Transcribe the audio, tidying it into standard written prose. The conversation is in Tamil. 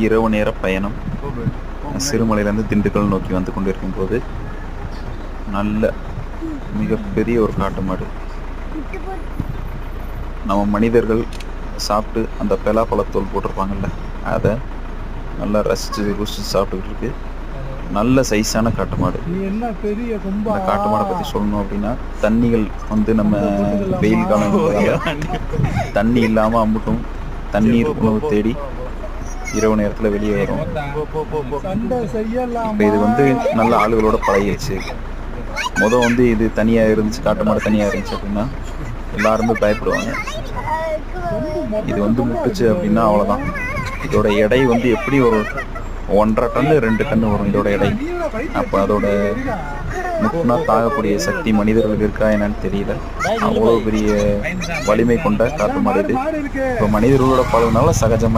இரவு நேர பயணம். சிறுமலையிலேருந்து திண்டுக்கல் நோக்கி வந்து கொண்டிருக்கும் போது நல்ல மிகப்பெரிய ஒரு காட்டு மாடு. நம்ம மனிதர்கள் சாப்பிட்டு அந்த பலாப்பழத்தோல் போட்டிருப்பாங்கல்ல, அதை நல்லா ரசித்து ருசித்து சாப்பிட்டுக்கிட்டு இருக்கு. நல்ல சைஸான காட்டு மாடு. இந்த காட்டு மாடை பற்றி சொல்லணும் அப்படின்னா, தண்ணிகள் வந்து நம்ம வெயில் காலம் தண்ணி இல்லாமல் அம்புட்டும் தண்ணீர் உணவு தேடி இரவு நேரத்தில் வெளியே வரும். இப்போ இது வந்து நல்ல ஆளுகளோட பழகிடுச்சு. வந்து இது தனியாக இருந்துச்சு, காட்டு மாடு தனியாக இருந்துச்சு அப்படின்னா எல்லாருமே பயப்படுவாங்க. இது வந்து முட்டுச்சு அப்படின்னா அவ்வளோதான். இதோட எடை வந்து எப்படி ஒரு 1.5 டன்னு 2 டன்னு வரும் இதோட எடை. அப்போ அதோட முட்டுனா தாகக்கூடிய சக்தி மனிதர்களுக்கு இருக்கா என்னன்னு தெரியல. அவ்வளோ பெரிய வலிமை கொண்ட காட்டு மாடு இது. இப்போ மனிதர்களோட பழகுனால சகஜமாக